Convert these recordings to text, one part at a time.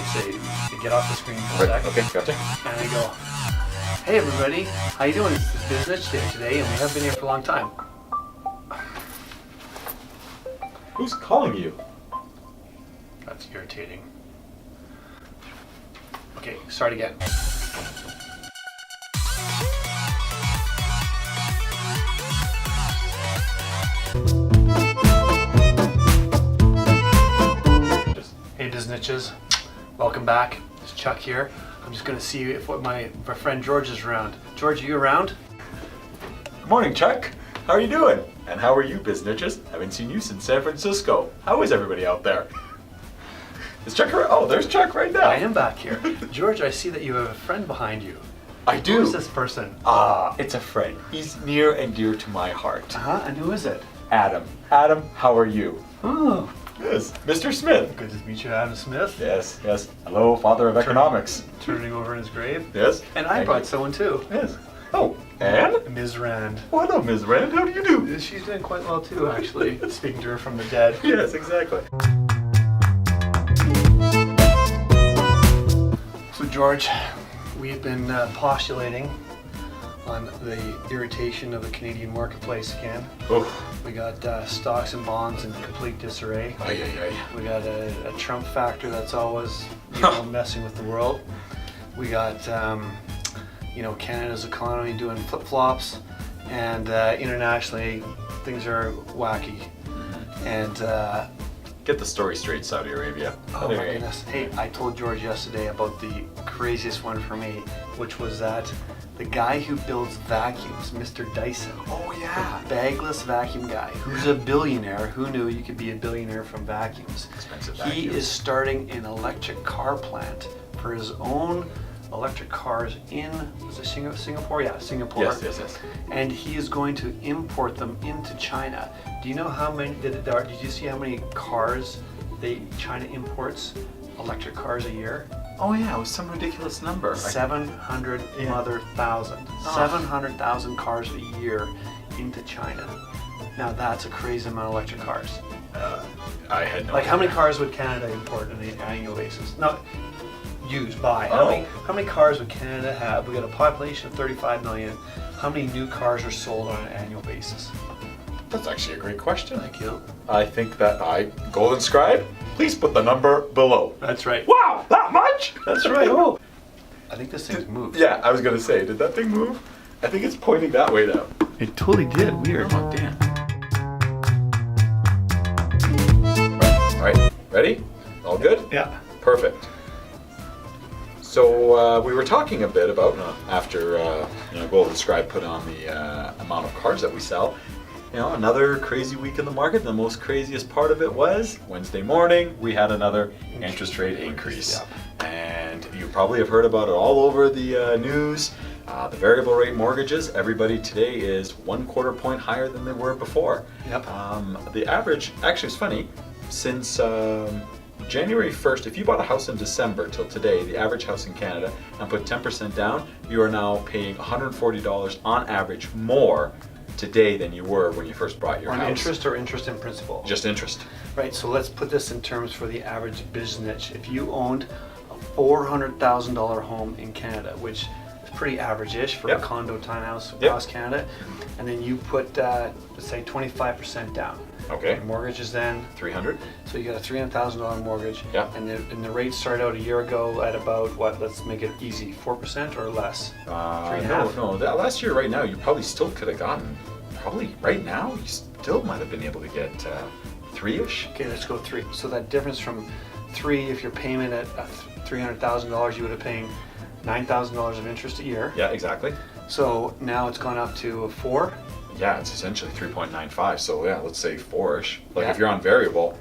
say, you get off the screen for a Right, sec. okay, gotcha. And I go, hey everybody, how you doing? It's Biznitches Day today, and we haven't been here for a long time. Who's calling you? That's irritating. Okay, start again. Hey Biznitches, welcome back. It's Chuck here. I'm just gonna see if my friend George is around. George, are you around? Good morning, Chuck. How are you doing? And how are you, Biznitches? Haven't seen you since San Francisco. How is everybody out there? Is Chuck around? Oh, there's Chuck right now. I am back here. George, I see that you have a friend behind you. I do. Who is this person? It's a friend. He's near and dear to my heart. And who is it? Adam. Adam, how are you? Oh, Yes, Mr. Smith. good to meet you, Adam Smith. Yes, yes. Hello, father of economics. Turning over in his grave. Yes. And I brought someone too. Yes. Oh, and? Ms. Rand. Hello, Ms. Rand. How do you do? She's doing quite well too, actually. Speaking to her from the dead. Yes, exactly. So George, we've been postulating on the irritation of the Canadian marketplace again. Oh, We got stocks and bonds in complete disarray. ay, ay, ay. We got a Trump factor that's always messing with the world. We got Canada's economy doing flip-flops, and internationally things are wacky. And Get the story straight, Saudi Arabia. oh my goodness! Hey, I told George yesterday about the craziest one for me, which was that the guy who builds vacuums, Mr. Dyson. Oh, yeah. The bagless vacuum guy, who's a billionaire. Who knew you could be a billionaire from vacuums? Expensive He vacuums. is starting an electric car plant for his own electric cars in, was it Singapore? Yeah, Singapore. Yes, yes, yes. And he is going to import them into China. Do you know how many, did you see how many cars China imports, electric cars, a year? Oh, yeah, it was some ridiculous number. 700 mother thousand. 700,000 cars a year into China. Now that's a crazy amount of electric cars. I had no Like how many idea. cars would Canada import on an annual basis? Not use, buy. Oh. How many cars would Canada have? We got a population of 35 million. How many new cars are sold on an annual basis? That's actually a great question. Thank you. I think that Golden Scribe, please put the number below. That's right. Wow, that much? That's right. Oh, I think this thing's moved. Yeah, I was going to say, did that thing move? I think it's pointing that way now. It totally did. Weird. Oh, damn. All right, ready? All good? Yeah. Perfect. So we were talking a bit about after Golden Scribe put on the amount of cars that we sell. Another crazy week in the market. The most craziest part of it was Wednesday morning. We had another interest rate increase, and you probably have heard about it all over the news. The variable rate mortgages. Everybody today is 1/4 point higher than they were before. Yep. The average, actually, it's funny. Since January 1st, if you bought a house in December till today, the average house in Canada, and put 10% down, you are now paying $140 on average more today than you were when you first bought your On house. interest or interest in principal? Just interest. Right, so let's put this in terms for the average business. If you owned a $400,000 home in Canada, which is pretty average-ish for Yep. a condo townhouse Yep. across Canada, and then you put, let's say, 25% down. Okay. Your mortgage is then, 300. so you got a $300,000 mortgage, Yep. and the rates started out a year ago at about, what, let's make it easy, 4% or less? 3.5? No. That last year, right now, you probably still could have gotten. Probably right now, you still might have been able to get 3-ish. Okay, let's go 3. So that difference from 3, if your payment at $300,000, you would have paying $9,000 of interest a year. Yeah, exactly. So now it's gone up to a 4. Yeah, it's essentially 3.95. So yeah, let's say 4-ish. Like Yeah. if you're on variable,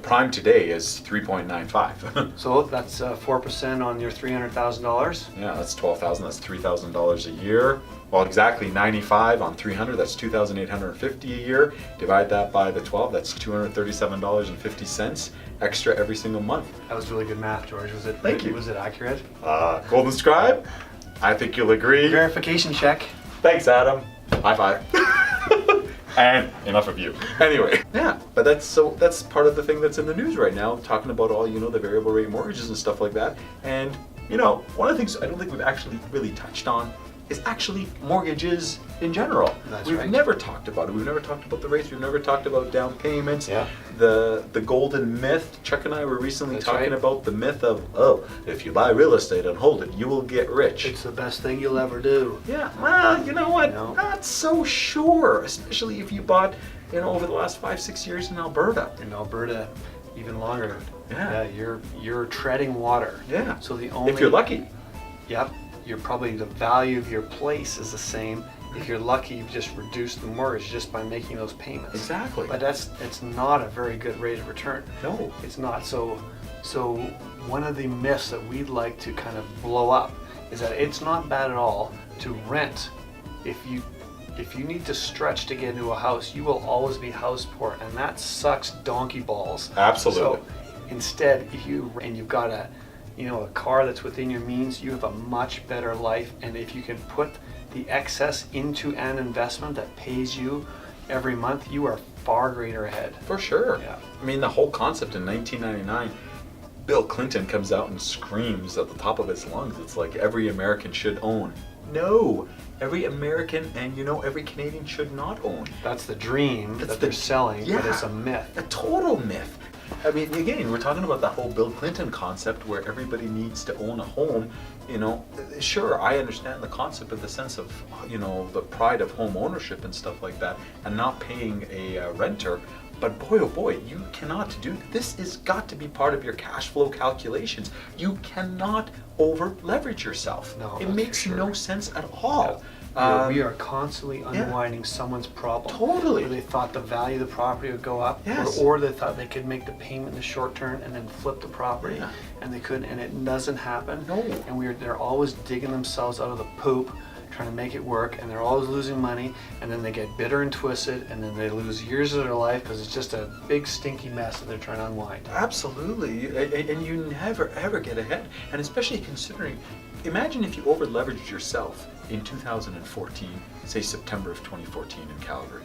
prime today is 3.95. So that's 4% on your $300,000. Yeah, that's 12,000. That's $3,000 a year. Well, exactly 95 on 300. That's 2,850 a year. Divide that by the 12. That's $237.50 extra every single month. That was really good math, George. Was it? Thank you. Was it accurate? Golden Scribe, I think you'll agree. Verification check. Thanks, Adam. High five. And enough of you. Anyway, yeah, but that's part of the thing that's in the news right now, talking about all, the variable rate mortgages and stuff like that. And, one of the things I don't think we've actually really touched on is actually mortgages in general. We've right. never talked about it. We've never talked about the rates. We've never talked about down payments. Yeah. The golden myth. Chuck and I were recently That's talking right. about the myth of, if you buy real estate and hold it, you will get rich. It's the best thing you'll ever do. Yeah, well, you know what? No. Not so sure, especially if you bought, over the last 5-6 years in Alberta. In Alberta, even longer. Yeah. You're treading water. Yeah. So the only If you're lucky. Yep. You're probably the value of your place is the same. If you're lucky, you've just reduced the mortgage just by making those payments. Exactly. But it's not a very good rate of return. No. It's not. So one of the myths that we'd like to kind of blow up is that it's not bad at all to rent. If you need to stretch to get into a house, you will always be house poor, and that sucks donkey balls. Absolutely. So instead, if you've got a car that's within your means, you have a much better life. And if you can put the excess into an investment that pays you every month, you are far greater ahead. For sure. Yeah. I mean, the whole concept in 1999, Bill Clinton comes out and screams at the top of his lungs, it's like every American should own. No, every American and every Canadian should not own. That's the dream That's that they're selling, yeah, but it's a myth. A total myth. I mean, again, we're talking about that whole Bill Clinton concept where everybody needs to own a home. Sure, I understand the concept of the sense of, the pride of home ownership and stuff like that, and not paying a renter. But boy, oh boy, you cannot do this. Is got to be part of your cash flow calculations. You cannot over leverage yourself. No, it that's makes for sure. no sense at all. We are constantly unwinding someone's problem. Totally. Where they thought the value of the property would go up, Yes. or they thought they could make the payment in the short term and then flip the property, Yeah. and they couldn't, and it doesn't happen. No. And they're always digging themselves out of the poop, trying to make it work, and they're always losing money, and then they get bitter and twisted, and then they lose years of their life because it's just a big stinky mess that they're trying to unwind. Absolutely, and you never ever get ahead. And especially considering, imagine if you over leveraged yourself in 2014, say September of 2014 in Calgary.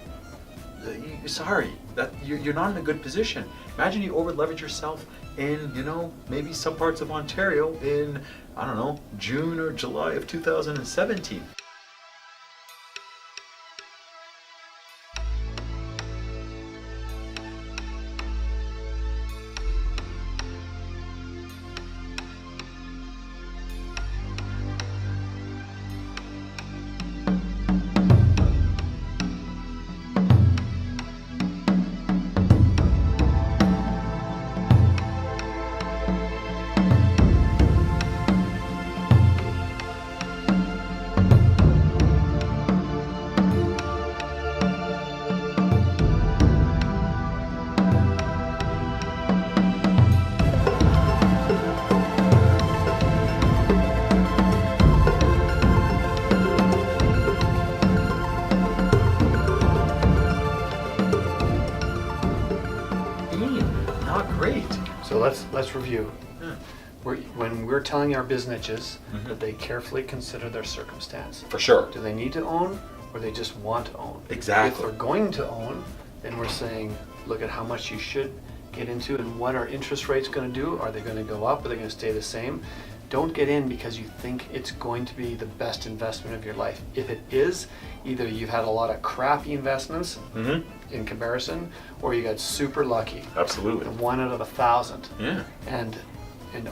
Sorry, that you're not in a good position. Imagine you over leverage yourself in, maybe some parts of Ontario in, I don't know, June or July of 2017. Not great. So let's review. Yeah. When we're telling our Biznitches Mhm. that they carefully consider their circumstance. For sure. Do they need to own, or they just want to own? Exactly. If they're going to own, then we're saying, look at how much you should get into and what are interest rates going to do. Are they going to go up? Are they going to stay the same? Don't get in because you think it's going to be the best investment of your life. If it is, either you've had a lot of crappy investments Mm-hmm. in comparison, or you got super lucky. Absolutely. One out of 1,000. Yeah. And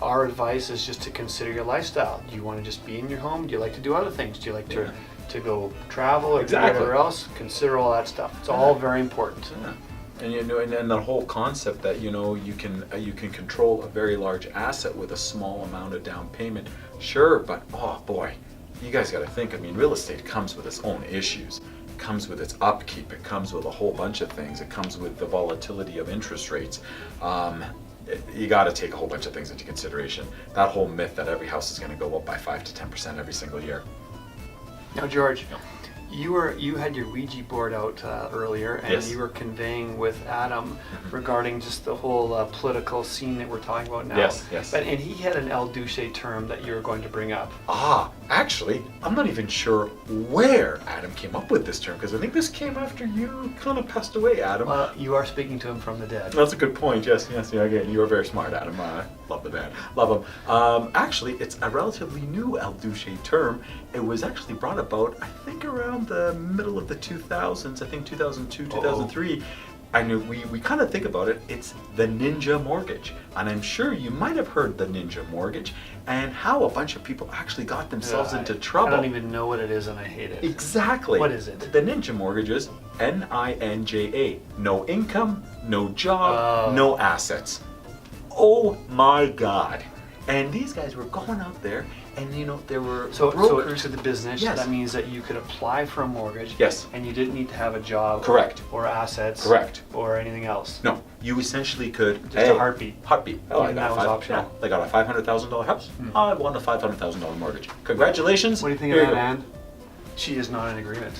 our advice is just to consider your lifestyle. Do you want to just be in your home? Do you like to do other things? Do you like to go travel or do Exactly. whatever else? Consider all that stuff. It's all very important. Yeah. And and the whole concept that you can control a very large asset with a small amount of down payment. Sure, but oh boy, you guys got to think. I mean, real estate comes with its own issues. It comes with its upkeep. It comes with a whole bunch of things. It comes with the volatility of interest rates. You got to take a whole bunch of things into consideration. That whole myth that every house is going to go up by 5 to 10% every single year. Now, George, You had your Ouija board out earlier, and Yes. you were conveying with Adam regarding just the whole political scene that we're talking about now. Yes, yes. And he had an El Duce term that you were going to bring up. Actually, I'm not even sure where Adam came up with this term, because I think this came after you kind of passed away, Adam. You are speaking to him from the dead. That's a good point. Yes. Yeah, again, you are very smart, Adam. Love the man. Love him. Actually, it's a relatively new El Duce term. It was actually brought about, I think, around the middle of the 2000s. I think 2002, 2003. I knew we kind of think about it. It's the ninja mortgage, and I'm sure you might have heard the ninja mortgage and how a bunch of people actually got themselves into trouble. I don't even know what it is, and I hate it. Exactly. What is it? The ninja mortgage is NINJA. No income, no job, no assets. Oh my God. And these guys were going out there, and there were brokers. So to the business, Yes. that means that you could apply for a mortgage. Yes. And you didn't need to have a job. Correct. Or assets. Correct. Or anything else. No, you essentially could. Just a heartbeat. Heartbeat. Oh, Even that was optional. They got a $500,000 house. I won a $500,000 mortgage. Congratulations. What do you think Here of you that, go. Ann? She is not in agreement.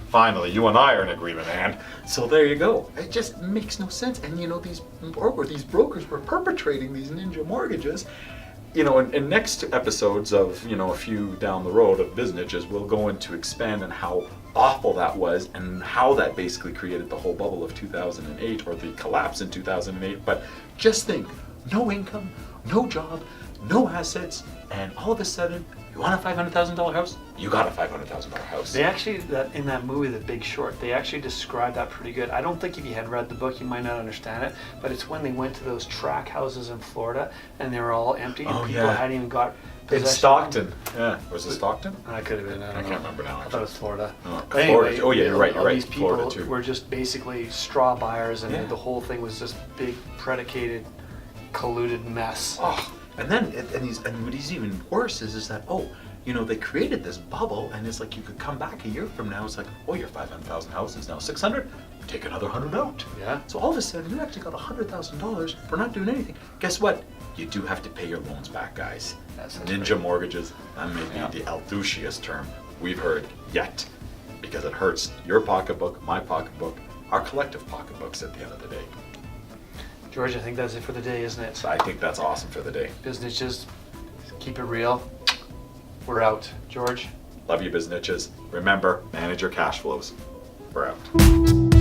Finally, you and I are in agreement, Ann. So there you go. It just makes no sense. And these brokers were perpetrating these ninja mortgages. In next episodes of, a few down the road of Biznitches, we'll go into expand on how awful that was and how that basically created the whole bubble of 2008 or the collapse in 2008. But just think, no income, no job, no assets, and all of a sudden, you want a $500,000 house? You got a $500,000 house. They actually, in that movie, The Big Short, they actually described that pretty good. I don't think if you had read the book, you might not understand it, but it's when they went to those track houses in Florida, and they were all empty, and people hadn't even got in possession. Stockton. Yeah. Was it Stockton? I could have been. I can't remember now. I thought it was Florida. Oh, But Florida. anyway, Oh, yeah, you're right. all these people Florida, too. were just basically straw buyers, and Yeah. the whole thing was just big, predicated, colluded mess. And then, and what is even worse is that, they created this bubble, and it's like you could come back a year from now. It's like, your $500,000 house is now 600. Take another 100 out. Yeah. So all of a sudden, you actually got $100,000 for not doing anything. Guess what? You do have to pay your loans back, guys. That's Ninja right. mortgages. That may be the Alducious term we've heard yet, because it hurts your pocketbook, my pocketbook, our collective pocketbooks at the end of the day. George, I think that's it for the day, isn't it? So I think that's awesome for the day. Biznitches, keep it real. We're out. George? Love you, Biznitches. Remember, manage your cash flows. We're out.